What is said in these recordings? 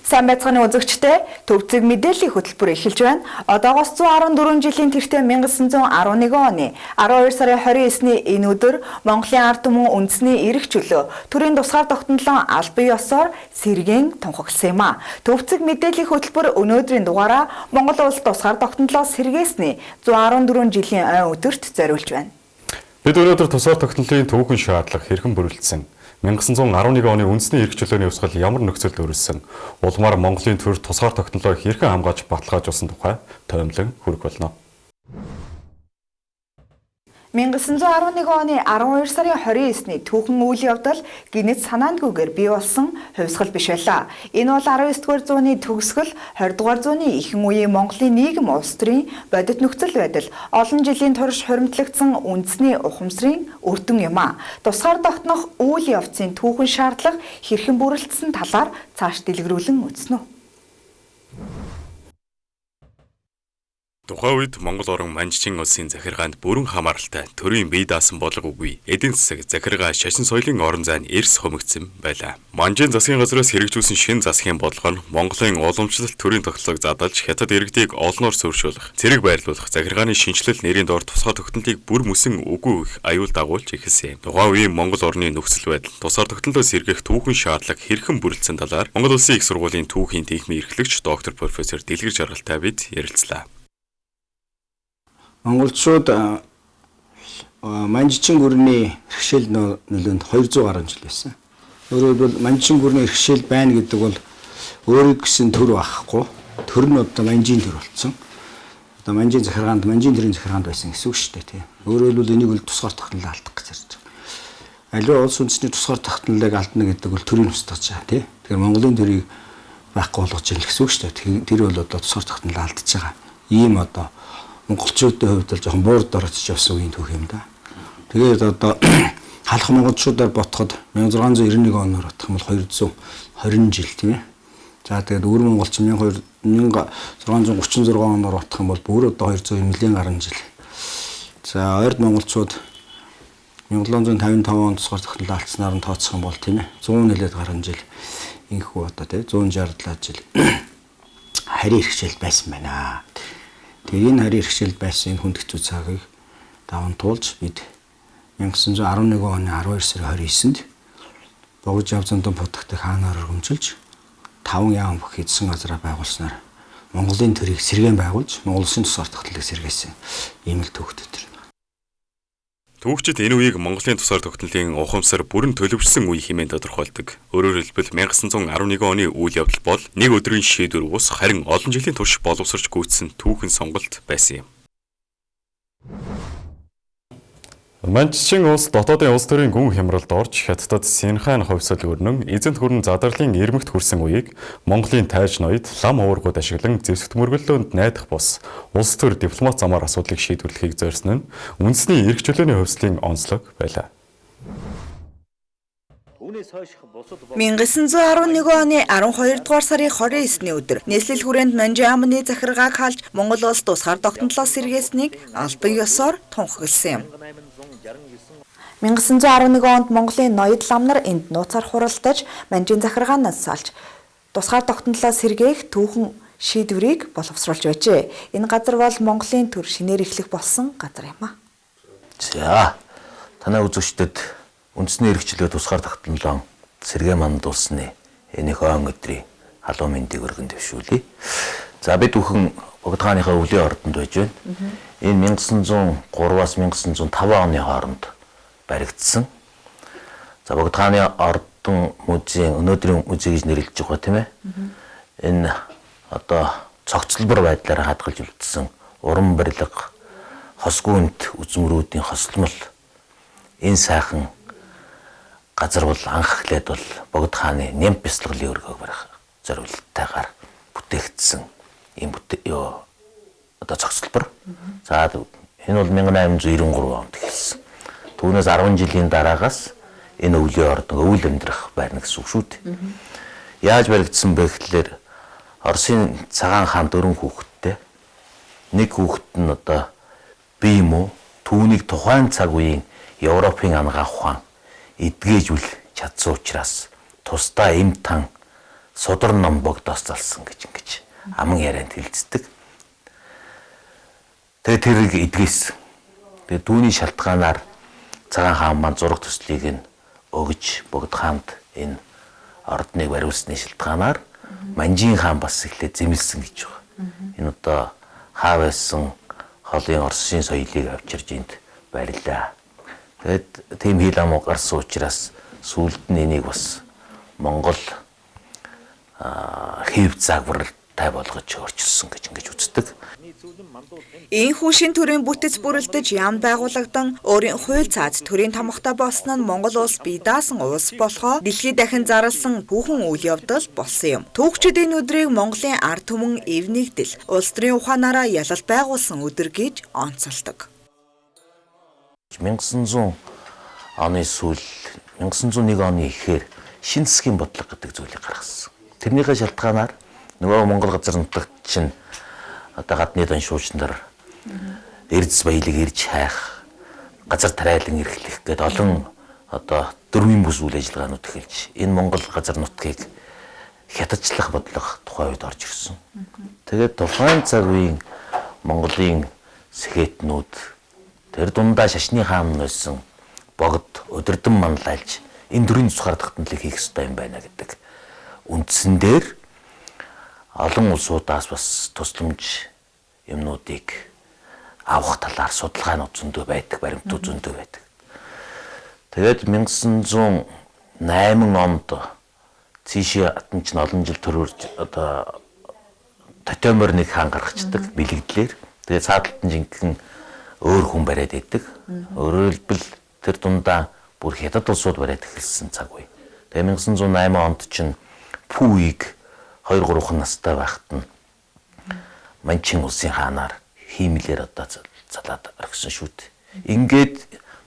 Сайн байцгааны үзэгчдээ төвцөг мэдээллийн хөтөлбөр эхэлж байна. Одоогоос 114 жилийн тэртээ 1911 оны 12 сарын 29-ний энэ өдөр Монголын ард түмэн үндэсний эрх чөлөө төрийн тусгаар тогтнолон албан ёсоор сэргээн тунхагласан юм а. Төвцөг мэдээллийн хөтөлбөр өнөөдрийн дугаараа Монгол улс тусгаар тогтнолоос сэргээсний 114 жилийн ой өдөрт зориулж байна. Бид өнөөдөр тусгаар тогтнолын түүхэн шаардлага хэрхэн бүрэлдсэн? 1911 оны үндэсний эрх чөлөөний хувьсгал ямар нөхцөлд өрөлсөн? Улмаар Монголын төр тусгаар тогтнолоо хэрхэн хамгааж баталгаажуулсан тухай тоомлон хүрэх болно. 1911 оны 12 сарын 29-ний түүхэн үйл явдал гинэт санаандгүйгээр бий болсон хувьсгал биш байлаа. Энэ бол 19-р зууны төгсгөл 20-р зууны ихэнх үеийн Монголын нийгэм улс төрийн бодит нөхцөл байдал олон жилийн турш хуримтлагдсан үндэсний ухамсарын үр дүн юм а. Тусгаар тогтнох үйл явцын түүхэн шаардлага хэрхэн бүрэлдсэн талаар цааш дэлгэрүүлэн үзнэ. Тухайн үед Монгол орон Манжчин улсын захиргаанд бүрэн хамааралтай төрийн бие даасан болго үгүй эдийн засаг захиргаа шашин соёлын орон зайн эрс хомигдсон байлаа. Манжийн засгийн газраас хэрэгжүүлсэн шинэ засгийн бодлого нь Монголын уламжлалт төрийн тогтолцоог задлж хятад иргэдийг олноор суурьшуулах, цэрэг байрлуулах, захиргааны шинжилэл нэрийн доор тусгай тогтнолыг бүр мөсөн үгүй их аюул дагуулж эхэлсэн юм. Тухайн үеийн Монгол орны нөхцөл байдал тусгай тогтнолоос сэргээх түүхэн шаардлага хэрхэн бүрэлдсэн талаар Монгол Улсын их сургуулийн түүхийн техникийн эрхлэгч доктор профессор Дэлгэр Жаргалтай бид ярилцлаа. Монголчууд Манжчин гүрний иргэшэл нөлөөнд 200 гаруй жил байсан. Өөрөөр хэлбэл Манжчин гүрний иргэшэл байна гэдэг бол өөрөг гэсэн төр байхгүй. Төр нь одоо Манжийн төр болсон. Одоо Манжийн захиргаанд, Манжийн төрийн захиргаанд байсан гэсэн үг шүү дээ, тийм. Өөрөөр хэлбэл энийг бол тусгаар тогтнолоо алдах гэж ярьж байгаа. Аливаа улс үндэсний тусгаар тогтнолыг алдна гэдэг бол төрийн устгаж байгаа, тийм. Тэгэхээр Монголын төрийг байхгүй болгож ирэх гэсэн үг шүү дээ. Тэр бол одоо тусгаар тогтнолоо алдаж байгаа. Ийм одоо монголчуудын хувьд л жоохон буурд орж явсан үеийн түүх юм да. Тэгээд одоо халах монголчуудаар ботход 1691 оноор бодох юм бол 220 жил тийм ээ. За тэгээд өвөр монголч 1636 оноор бодох юм бол бүр одоо 200 мөлийн гаруй жил. За ойрд монголчууд 1755 онд тусгаар тогтнол алдсанаар нь тооцох юм бол тийм ээ. 100 нэлээд гаруй жил инхүү одоо тийм 167 жил харийн хэрэгшээл байсан байна. Тэгээ энэ харийн хэрэгшээл байсан энэ хүнд хэцүү цагийг даван туулж бид 1911 оны 12 сарын 29-нд Богж Явзандун путагтыг хаанаар өргөмжилж 5 яам бүх эзэн газраа байгуулснаар Монголын төрийг сэргээн байгуулж Монгол Улсын тусгаар тогтнолыг сэргээсэн ийм л түүхтэй тэр. Түүхчид энэ үеийг Монголын тусгаар тогтнолын ухамсар бүрэн төлөвшсөн үе хэмээн тодорхойлдог. Өөрөөр хэлбэл 1911 оны үйл явдал бол нэг өдрийн шийдвэр ус харин олон жилийн турш боловсрч гүйцсэн түүхэн сонголт байсан юм. Манжчин улс дотоодын улс төрийн гүн хямралд орж хятадд Синхан хувьсал өрнөн эзэнт гүрэн задарлын ирмэгт хүрсэн үеийг Монголын тайж ноёд лам уургууд ашиглан зэвсэгт мөргөлдөөнд найдах бус улс төр дипломат замаар асуудлыг шийдвэрлэхийг зорьсон нь үндэсний эрх чөлөөний хувьслын онцлог байлаа. 1911 оны 12 дугаар сарын 29-ний өдөр нийслэл хүрээнд Манжин амны захиргааг халж Монгол улс тусгаар тогтнолоос сэргээснийг албан ёсоор тунхагласан юм. 1911 онд Монголын ноёд лам нар энд нууцаар хуралдаж Манжин захиргаанаас салж тусгаар тогтнолоос сэргээх түүхэн шийдвэрийг боловсруулж байжээ. Энэ газар бол Монголын төр шинээр эхлэх болсон газар юм а. За танай үзэгчдэд үндэсний эрх чөлөө тусгаар тогтнолоо сэргээ мандуулсны энийх он өдрийн халуун мэндийг өргөн дэвшүүлье. За бид бүхэн Богд хааныхаа өвлийн ордонд байж байна. Энэ 1903-аас 1905 оны хооронд баригдсан. За Богд хааны ордон музейн өнөөдрийн музей гэж нэрлэж байгаа тийм ээ. Энэ одоо цогцлбор байдлаар хадгалж үлдсэн уран барилга, хосгүйнт үзмрүүдийн хосломол энэ сайхан газар бол анх эхлээд бол Богд хааны ням бяцлаглын өргөөг барих зорилттайгаар бүтээгдсэн ийм одоо цогцлбор. За энэ бол 1893 онд эхэлсэн. Түүнээс 10 жилийн дараагаас энэ өвлийн ордон өвөл амьдрах байрна гэсэн үг шүү дээ. Яаж баригдсан бэ гэхлээр Оросын цагаан хаан 4 хүүхэдтэй. Нэг хүүхэд нь одоо бие муу түүнийг тухайн цаг үеийн Европын ангаа ухаан эдгэж үл чадсан учраас тусдаа эм тан судар ном богдоос залсан гэж аман ярианд хэлцдэг. Тэгээд тэрийг эдгээсэн. Тэгээд түүний шалтгаанаар цагаан хаан маань зураг төслийг нь өгж богд хаанд энэ ордныг бариулсны шалтгаанаар Манжин хаан бас эхлээд зэмлсэн гэж байна. Энэ одоо хаа байсан холын Оросын соёлыг авчирж энд барилаа. Тэгээд тийм хил ам гарсан учраас сүүлд нь энийг бас Монгол хэв загвартай болгож өөрчилсөн гэж ингэж үздэг. Ийхүү шин төрийн бүтэц бүрэлдэж яам байгуулагдан өөрийн хууль цааз төрийн томхтой болсон нь Монгол улс бие даасан улс болохоо дэлхийд дахин зарласан бүхэн үйл явдал болсон юм. Түүхчдийн өдрийг Монголын ард түмэн эв нэгдэл улс төрийн ухаанаараа ялалт байгуулсан өдөр гэж онцолдог. 1900 оны сүүл 1901 оны ихээр шинэ засгийн бодлого гэдэг зүйлийг гаргасан. Тэрнийхээ шалтгаанаар нөгөө Монгол газар нутагт чинь одоо гадны даншуучнаар эрдэс баялаг ирж хайх, газар тариалан эрхлэх гээд олон одоо дөрвийн бүс үйл ажиллагаанууд эхэлж энэ Монгол газар нутгийг хятадчлах бодлого тухайн үед орж ирсэн. Тэгээд тухайн цаг үеийн Монголын сэхэтнүүд тэр дундаа шашны хаан нойсон богд өдөрдөн манлайлж энэ төрлийн тусгаар тогтнолыг хийх ёстой юм байна гэдэг үндсэн дээр олон улсуудаас бас тусламж юмнуудыг авах талаар судалгаанууд зөндөө байдаг, баримтууд зөндөө байдаг. Тэгээд 1908 онд цэeshээ атан ч олон жил төрөөрж одоо Татомор нэг хаан гаргацдаг бэлэгдлэр. Тэгээд цааталт нь жинхэнэ өөр хүн бариад идэг. Өөрөөр хэлбэл тэр дундаа бүр хятад улсууд бариад эхэлсэн цаг үе. Тэгээд 1908 онд чинь Пүүийг 2-3 настай байхад нь Манчин улсын хаанаар хиймлэр одоо залаад орхисон шүү дээ. Ингээд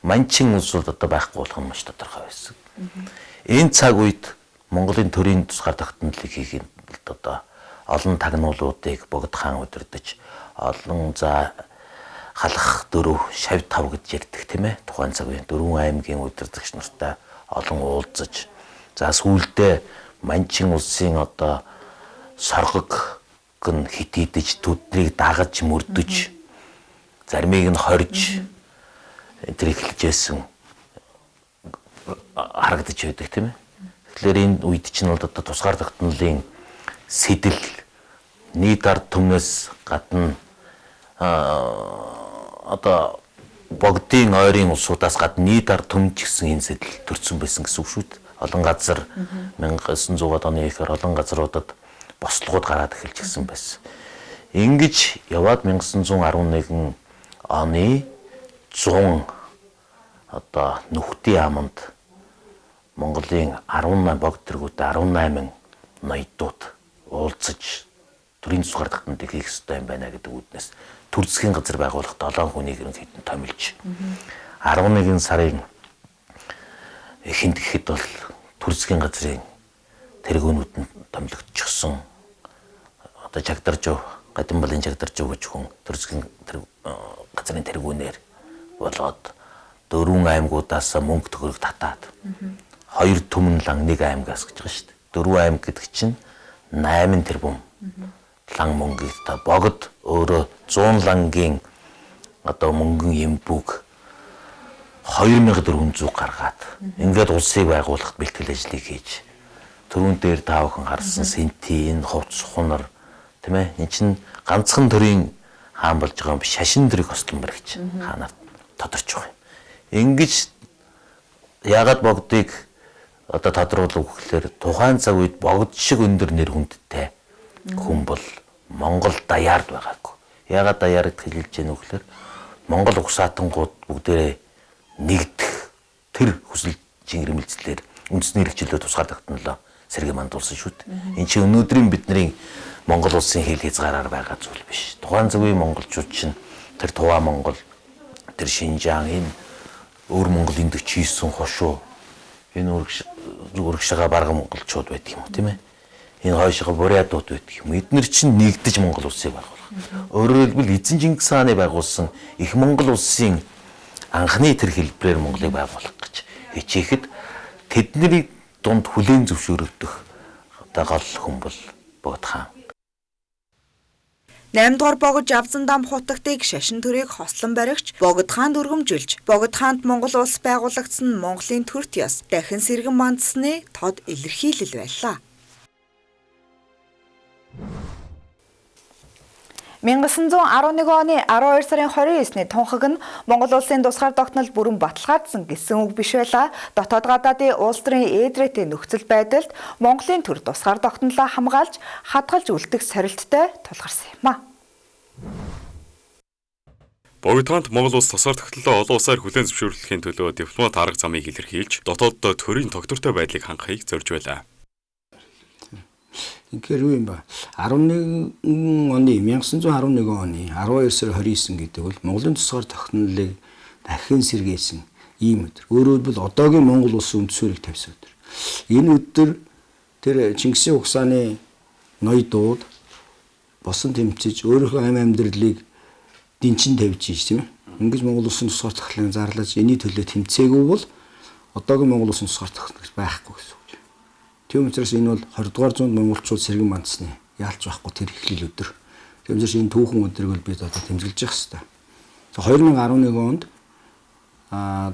Манчин улсууд одоо байхгүй болох нь маш тодорхой байсан. Энэ цаг үед Монголын төрийн тусгаар тогтнолыг хийхэд одоо олон тагнуулуудыг богд хаан удирдах, олон за халах 4, шавь 5 гэж ярьдаг тийм ээ. Тухайн цаг үеийн 4 аймгийн удирдагч нартай олон уулзаж за сүүлдээ Манчин улсын одоо соргог гэн хитийдэж төднийг дагаж мөрдөж заримыг нь хорж энэ эхэлжсэн харагдаж байдаг тийм ээ. Тэгэхээр энэ үед чинь бол одоо тусгаар тогтнолын сэтэл нийт ард түмнээс гадна одоо богдын ойрын улсуудаас гадна нийт ард түмэн ч гэсэн энэ сэтэл төрсөн байсан гэсэн үг шүү дээ. Олон газар 1900-аад оны ихээр олон газруудад бослогууд гараад эхэлчихсэн байсан. Ингэж яваад 1911 оны 100 одоо нүхтийн аманд Монголын 18 богд тэргүүтээ 18 ноёдууд уулзаж төрийн тусгаар тогтнолыг хийх ёстой юм байна гэдэг үүднээс төр засгийн газар байгуулах 7 хүнийг ерөнхийдөө томилж 11 сарын эхэнд гэхэд бол төр засгийн газрын тэргүүнүүд нь томилогдчихсон. Одоо Жагдаржуу, Гадимбалын Жагдаржуу гэж хүн төр засгийн газрын тэргүүнээр болоод 4 аймагуудаас мөнгө төгрөг татаад 2 түмэн лан 1 аймгаас гэж байгаа шүү дээ. 4 аймаг гэдэг чинь 8 тэрбум лан мөнгөийг та богд өөрөө 100 лангийн одоо мөнгөн эмбүг 2400 гаргаад ингээд улсыг байгуулахад бэлтгэл ажлыг хийж түрүүн дээр та бүхэн харсан сентийн хувц хунар тийм ээ эн чинь ганцхан төрийн хаан болж байгаа юм биш шашин төрийг хослон баригч хаанаар тодорч байгаа юм. Ингэж яагаад богдыг одоо тодруулах гэхээр тухайн цаг үед богд шиг өндөр нэр хүндтэй хүн бол Монгол даяард байгаагүй. Яагаад даяард хэлж яах вэ гэхээр Монгол угсаатангууд бүгдээрээ нэгдэх тэр хүсэл жингэрмэлцлэр үндэсний хэрэгчлөө тусгаар тогтнолоо сэргээ мандуулсан шүү дээ. Энд чинь өнөөдрийн бидний Монгол улсын хил хязгаараар байгаа зүйл биш. Тухайн цагийн монголчууд чинь тэр Туваа Монгол, тэр Шинжаан, энэ өөр Монголын 49 хошуу, энэ үргшага барга монголчууд байдаг юм уу тийм ээ. Энэ хойшоо бурятууд байдаг юм. Эднэр чинь нэгдэж Монгол улсыг байгуулах. Өөрөөр хэлбэл эзэн Чингис хааны байгуулсан их Монгол улсын анхны тэр хэлбэрээр Монголыг байгуулах гэж хичээхэд тэдний дунд хүлээн зөвшөөрөгдөх одоо гол хүн бол Богд хаан. 8 дугаар богд Авзан дам хутагтыг шашин төрийг хослон баригч Богд хаанд өргөмжилж, Богд хаанд Монгол улс байгуулагдсан Монголын төрт ёс дахин сэргэн мандсны тод илэрхийлэл байлаа. 1911 оны 12 сарын 29-ний тунхаг нь Монгол улсын тусгаар тогтнол бүрэн баталгаажсан гэсэн үг биш байлаа. Дотоод гадаадын улс төрийн ээдрээтэй нөхцөл байдалд Монголын төр тусгаар тогтнолоо хамгаалж, хадгалж үлдэх сорилттой тулгарсан юм а. Богд хаанд Монгол улс тусгаар тогтнолоо олон улсаар хүлээн зөвшөөрлөхийн төлөө дипломат арга замыг илэрхийлж, дотооддоо төрийн тогтвортой байдлыг хангахыг зорж байлаа. Тэгэхээр юу юм ба 1911 оны 12 сарын 29 гэдэг бол Монголын тусгаар тогтнолыг дахин сэргээсэн ийм өдөр. Өөрөөр хэлбэл одоогийн Монгол улсын үндсүүрийг тавьсан өдөр. Энэ өдөр тэр Чингисийн угсааны ноёдууд босон тэмцэж өөрийнхөө амьдралыг дэнчин тавьж ийж тийм ээ. Ингэж Монгол улсын тусгаар тогтнолыг зарлаж энэний төлөө тэмцээгүй бол одоогийн Монгол улсын тусгаар тогтнол байхгүй гэсэн. Тийм учраас энэ бол 20 дугаар зуунд монголчууд сэргэн мандсны яалч байхгүй тэр эхлэл өдөр. Тийм учраас энэ түүхэн өдрийг бол бид одоо тэмдэглэж явах хэрэгтэй. За 2011 онд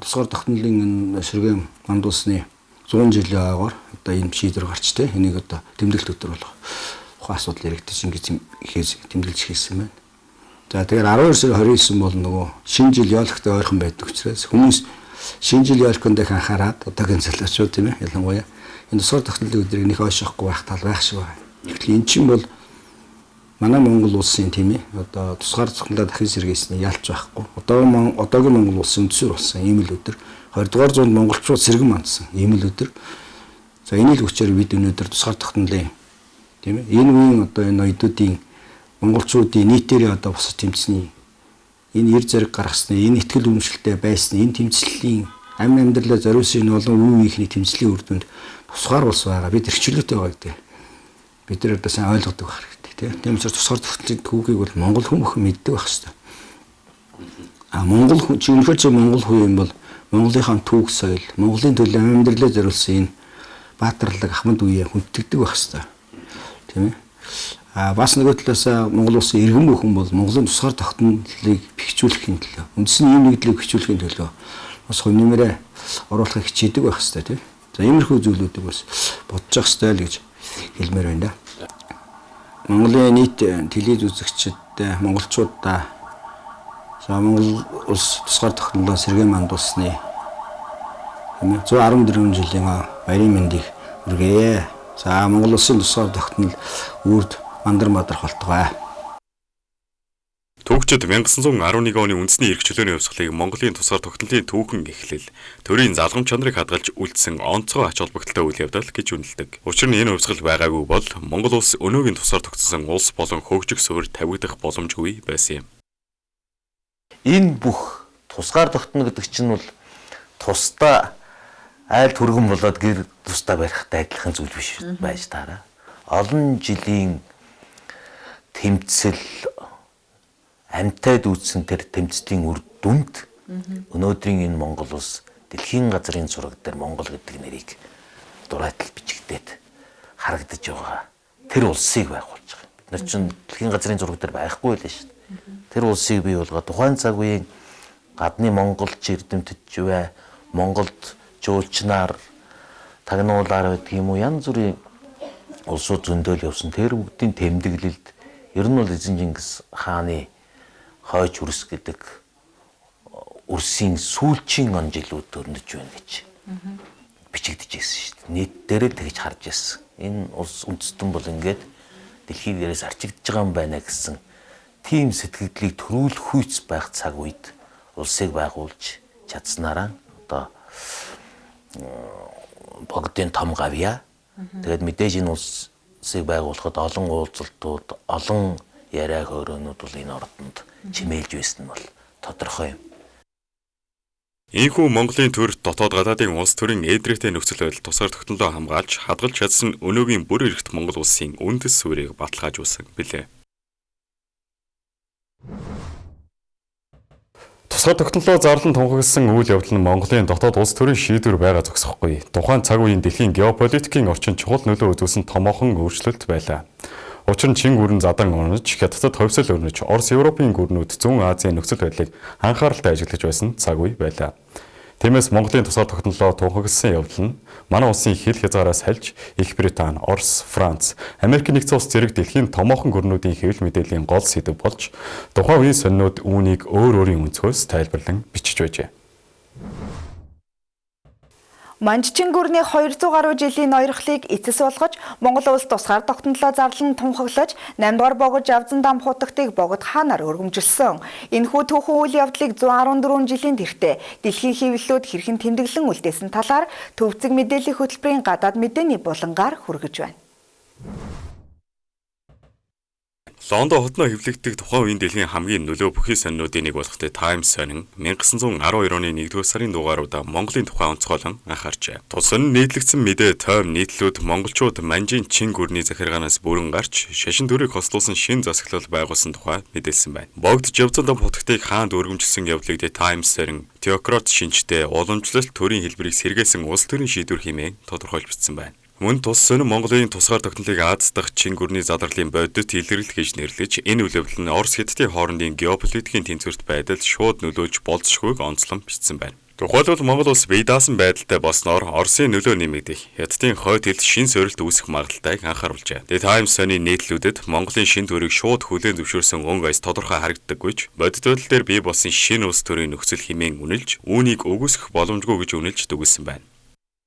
тусгаар тогтнолын сэргэн мандуулсны 100 жилийн ойгоор одоо энэ шийдвэр гарч тэ энийг одоо тэмдэглэлт өдөр болох ухаан асуудал яригдаж ингэж ихээс тэмдэглэж хийсэн байна. За тэгэхээр 12 сарын 29 бол нөгөө шинэ жил яалхтай ойрхон байдаг учраас хүмүүс шинэ жил яалханд их анхаарад одоогийн залуучууд тийм ээ ялангуяа энэ тусгаар тогтнолын өдрийг нэг ойшоохгүй байх тал байх шиг байна. Тэгэхээр эн чинь бол манай Монгол улсын тийм ээ одоо тусгаар тогтнолоо дахин сэргээсний ялч байхгүй. Одоогийн Монгол улсын үндсээр болсон ийм л өдөр. 20 дугаар зуунд монголчууд сэргэн мандсан ийм л өдөр. За энэ л хүчээр бид өнөөдөр тусгаар тогтнолын тийм ээ энэ үеийн одоо энэ ноёдуудын монголчуудын нийтээрээ одоо босож тэмцсэний энэ эр зэрэг гаргасны энэ ихтгэл үнэмшилтэй байсны энэ тэмцлийн амин амьдралаа зориулсан олон үе ихний тэмцлийн үр дүнд тусгаар улс байгаа. Бид эрхчлөөтэй байгаа гэдэг. Бид нар одоо сайн ойлгодог байх хэрэгтэй тийм. Тийм учраас тусгаар тогтнолын түүхийг бол монгол хүмүүс мэддэг байх хэрэгтэй. Монгол хүн жинхэнэ ч монгол хүн юм бол Монголынхаа түүх соёл, Монголын төлөө амьдралаа зориулсан энэ баатарлаг ахмад үеэ хүндэгдэг байх хэрэгтэй. Тийм ээ. Бас нөгөө талаас Монгол улсын иргэн бүхэн бол Монголын тусгаар тогтнолыг бэхжүүлэхийн төлөө, үндсэн ийм нэгдлийг бэхжүүлэхийн төлөө бас хувь нэмрээ оруулахыг хичээдэг байх хэрэгтэй тийм. За иймэрхүү зүйлүүдийг бас бодож явах хэрэгтэй л гэж хэлмээр байна да. Монголын нийт телевиз үзэгчид монголчуудаа за Монгол улс тусгаар тогтнолоо сэргээн мандуулсны 114 жилийн баярын мэндийг хүргэе. За Монгол улсын тусгаар тогтнол үрд мандар мадархалтгай. Түүхчид 1911 оны үндэсний эрх чөлөөний хувьсгалыг Монголын тусгаар тогтнолын түүхэн эхлэл, төрийн залгамж чанарыг хадгалж үлдсэн онцгой ач холбогдолтой үйл явдал гэж үнэлдэг. Учир нь энэ хувьсгал байгаагүй бол Монгол улс өнөөгийн тусгаар тогтсон улс болон хөгжих суурь тавигдах боломжгүй байсан юм. Энэ бүх тусгаар тогтно гэдэг чинь бол тусдаа айл түргэн болоод гэр тусдаа барихтай адилхан зүйл биш байж таараа. Олон жилийн тэмцэл амтайд үүссэн тэр тэмцлийн үр дүнд өнөөдрийн энэ Монгол улс дэлхийн газрын зураг дээр Монгол гэдэг нэрийг дурайтал бичигдээд харагдаж байгаа. Тэр улсыг байгуулж байгаа. Бид нар чинь дэлхийн газрын зураг дээр байхгүй байлаа шүү дээ. Тэр улсыг бий болгоод тухайн цаг үеийн гадны монголч эрдэмтэд бай, Монголд жуулчнаар тагнуулаар байдаг юм уу янз бүрийн улсууд зөндөөл явсан. Тэр бүгдийн тэмдэглэлд ер нь бол Эзэн Чингис хааны хойч үрс гэдэг үрсийн сүүлчийн он жилүүд өрнөж байна гэж бичигдэж байсан шүү дээ. Нийт дээр л тэгж харж байсан. Энэ улс үндэстэн бол ингээд дэлхий дээрээс арчигдж байгаа юм байна гэсэн тийм сэтгэлдлийг төрүүлэх хүйц байх цаг үед улсыг байгуулж чадсанараа одоо богдын том гавья. Тэгээд мэдээж энэ улсыг байгуулахад олон уулзалтууд, олон яриа хөөрөөнүүд бол энэ ордонд чимээлж байсан нь бол тодорхой юм. Ийхүү Монголын төр дотоод гадаадын улс төрийн ээдрээтэй нөхцөл байдал тусгаар тогтнолоо хамгаалж хадгалж чадсан өнөөгийн бүр эрхт Монгол улсын үндэс суурийг баталгаажуулсан билээ. Тусгай тогтнолоо зарлан тунхагласан үйл явдал нь Монголын дотоод улс төрийн шийдвэр байгаа зогсохгүй. Тухайн цаг үеийн дэлхийн геополитикийн орчин чухал нөлөө үзүүлсэн томоохон өөрчлөлт байлаа. Учир нь Чин гүрэн задан унаж, Хятадд ховсол өрнөж, Орос, Европын гүрнүүд Зүүн Азийн нөхцөл байдлыг анхааралтай ажиглаж байсан цаг үе байлаа. Тиймээс Монголын тусгай тогтнолоо тунхагласан явдал нь манай улсын хил хязгаараас хальж Их Британи, Орос, Франц, Америк нэгдсэн улс зэрэг дэлхийн томоохон гүрнүүдийн хэвлэл мэдээллийн гол сэдэв болж тухайн үеийн сонинууд үүнийг өөр өөрийн өнцгөөс тайлбарлан бичиж байжээ. Манжчин гүрний 200 гаруй жилийн ноёрхлыг эцэс болгож Монгол улс тусгаар тогтнолоо зарлан тунхаглаж 8 дугаар богод Жавзан дам хутагтыг богод хаанаар өргөмжилсөн. Энэхүү түүхэн үйл явдлыг 114 жилийн тэртээ дэлхийн хэвлэлүүд хэрхэн тэмдэглэн үлдээсэн талаар төвцөг мэдээллийн хөтөлбөрийн гадаад мэдээний булангаар хүргэж байна. Лондон хотноо хэвлэгдэх тухайн үеийн дэлхийн хамгийн нөлөө бүхий сонинуудын нэг болох The Times сонин 1912 оны 1-р сарын дугааруудаа Монголын тухай онцгойлон анхаарчээ. Тус сонин нийтлэгдсэн мэдээ тойм нийтлүүд монголчууд Манжийн Чин гүрний захиргаанаас бүрэн гарч шашин төрийг хослуулсан шин засаглал байгуулсан тухай мэдээлсэн байна. Богд Жавзан дам хутагтыг хаанд өргөмжилсөн явдлыг The Times сонин теократ шинжтэй уламжлалт төрийн хэлбэрийг сэргээсэн улс төрийн шийдвэр хэмээн тодорхойлж бичсэн байна. Мөн тус сонин Монголын тусгаар тогтнолыг Аз дахь Чин гүрний задралын бодит илэрлэл гэж нэрлэж энэ үйл явдал нь Орос Хятадын хоорондын геополитикийн тэнцвэрт байдалд шууд нөлөөлж болзошгүйг онцлон бичсэн байна. Тухайлбал Монгол улс бие даасан байдалтай болсноор Оросын нөлөө нэмэгдэх, Хятадын хойд хэлд шин сорилт үүсэх магадaltaйг анхааруулжээ. The Times сонин нийтлүүдэд Монголын шин төрийг шууд хүлээн зөвшөөрсөн өнгө аяс тодорхой харагддаггүйч бодит байдал дээр бий болсон шин улс төрийн нөхцөл хэмээн үнэлж, үүнийг өгөөсгөх боломжгүй гэж үнэлж дүгнсэн байна.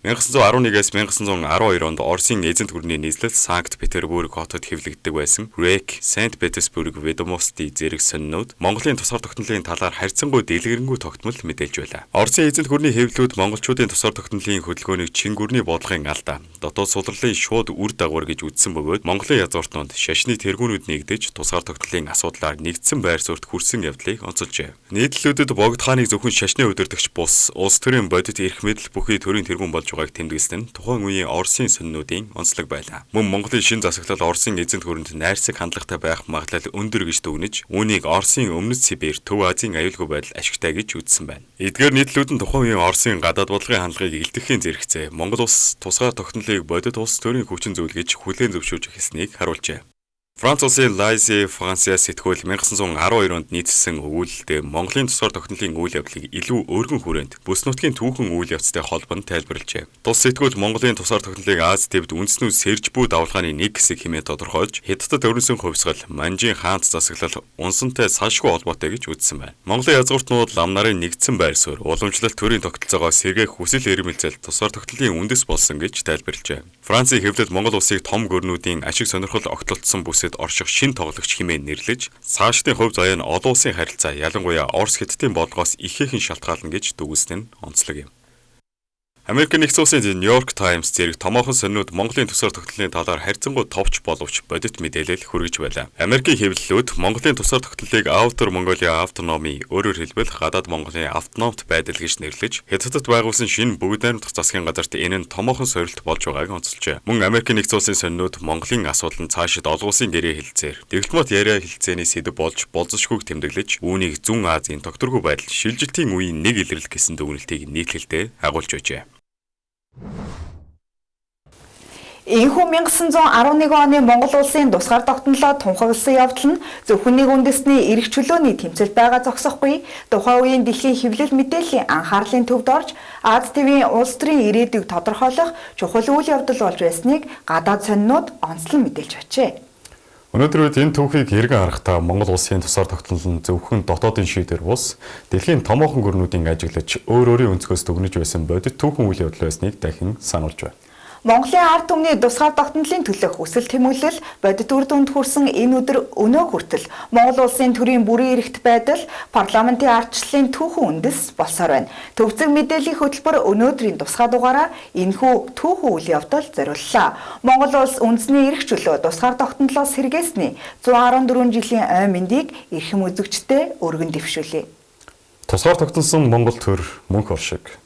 1911-ээс 1912 онд Оросын эзэнт гүрний нийслэл Санкт Петербург хотод хэвлэгддэг байсан Рек Санкт Петербург ведомости зэрэг сонинууд Монголын тусгаар тогтнолын талаар харьцангуй дэлгэрэнгүй тогтмол мэдээлж байлаа. Оросын эзэнт гүрний хэвлэлүүд монголчуудын тусгаар тогтнолын хөдөлгөөнийг Чин гүрний бодлогын алдаа, дотоод сулралын шууд үр дагавар гэж үзсэн бөгөөд Монголын язгууртнууд шашны тэргүүнүүд нэгдэж тусгаар тогтнолын асуудлаар нэгдсэн байр суурьд хүрсэн явдлыг онцолжээ. Нийтлүүдэд Богд хааныг зөвхөн шашны удирдагч бус улс төрийн бодит эрх мэдэл бүхий төрийн тэргүүн болж байгааг тэмдэглэсэн нь тухайн үеийн Оросын сонинуудын онцлог байлаа. Мөн Монголын шин засаглал Оросын эзэнт гүрэнд найрсаг хандлагатай байх магадлал өндөр гэж дүгнэж, үүнийг Оросын өмнөд Сибирь, Төв Азийн аюулгүй байдал ашигтай гэж үзсэн байна. Эдгээр нийтлүүд нь тухайн үеийн Оросын гадаад бодлогын хандлагыг илтгэхийн зэрэгцээ Монгол улс тусгаар тогтнолыг бодит улс төрийн хүчин зүйл гэж хүлээн зөвшөөрж эхэлснийг харуулжээ. Франц улсын Лайзе Франсиас сэтгүүл 1912 онд нийцсэн өгүүлэлтэд Монголын тусгаар тогтнолын үйл явдлыг илүү өргөн хүрээнд бүс нутгийн түүхэн үйл явцтай холбон тайлбарлажээ. Тус сэтгүүл Монголын тусгаар тогтнолыг Аз тивд үндснүүд сэрж буй давлгааны нэг хэсэг хэмээн тодорхойлж, Хятадд өрнөсөн хувьсгал Манжийн хаант засаглал унсантай салшгүй холбоотой гэж үзсэн байна. Монголын язгууртнууд лам нарын нэгдсэн байр суурь, уламжлалт төрийн тогтолцоогоо сэргээх хүсэл эрмэлзэл тусгаар тогтнолын үндэс болсон гэж тайлбарлажээ. Францын хэвлэл Монгол улсыг том гүрнүүдийн ашиг сонирхол огтлолцсон бүсэд орших шин тоглогч хэмээн нэрлэж, цаашдын хувь заяа нь олон улсын харилцаа, ялангуяа Орос Хятадын бодлогоос ихээхэн шалтгаална гэж дүгнэсэн нь онцлог юм. Америк нэгдсэн улсын Нью-Йорк Таймс зэрэг томоохон сонинууд Монголын тусгаар тогтнолын талаар харьцангуй товч боловч бодит мэдээлэл хүргэж байлаа. Америкийн хэвлэлүүд Монголын тусгаар тогтнолыг Outer Mongolia Autonomy, өөрөөр хэлбэл гадаад Монголын автономт байдал гэж нэрлэж, Хятадд байгуулсан шинэ бүгд найрамдах засгийн газарт энэ нь томоохон сорилт болж байгааг онцолжээ. Мөн Америк нэгдсэн улсын сонинууд Монголын асуудал нь цаашид олон улсын гэрээ хэлцээр, дипломат яриа хэлцээний сэдэв болж болзошгүйг тэмдэглэж, үүнийг Зүүн Азийн тогтворгүй байдал, шилжилтийн үеийн нэг илрэл гэсэн дүгнэлтийг нийтлэлдээ агуулж байжээ. Энэхүү 1911 оны Монгол улсын тусгаар тогтнолоо тунхагласан явдал нь зөвхөн нэг үндэсний эрх чөлөөний тэмцэл байгаа зогсохгүй, тухайн үеийн дэлхийн хэвлэл мэдээллийн анхаарлын төвд орж Аз тивийн улс төрийн ирээдүйг тодорхойлох чухал үйл явдал болж байсныг гадаад сонинууд онцлон мэдээлж бачээ. Өнөөдөр үед энэ түүхийг хэрэгэн харахтаа Монгол улсын тусгаар тогтнол нь зөвхөн дотоодын шийдвэр бус дэлхийн томоохон гүрнүүдийн ажиглаж өөр өөрийн өнцгөөс дүгнэж байсан бодит түүхэн үйл явдал байсныг дахин сануулж байна. Монголын ард түмний тусгаар тогтнолын төлөх хүсэл тэмүүлэл бодит үр дүнд хүрсэн энэ өдөр өнөө хүртэл Монгол улсын төрийн бүрэн эрхт байдал парламентын ардчлалын түүхэн үндэс болсоор байна. Төвцөг мэдээллийн хөтөлбөр өнөөдрийн тусгай дугаараар энэхүү түүхэн үйл явдал зориуллаа. Монгол улс үндэсний эрх чөлөө тусгаар тогтнолоос сэргээсний 114 жилийн ой мэндийг эрхэм үзэгчтэй өргөн дэвшүүлье. Тусгаар тогтносон Монгол төр мөнх оршиг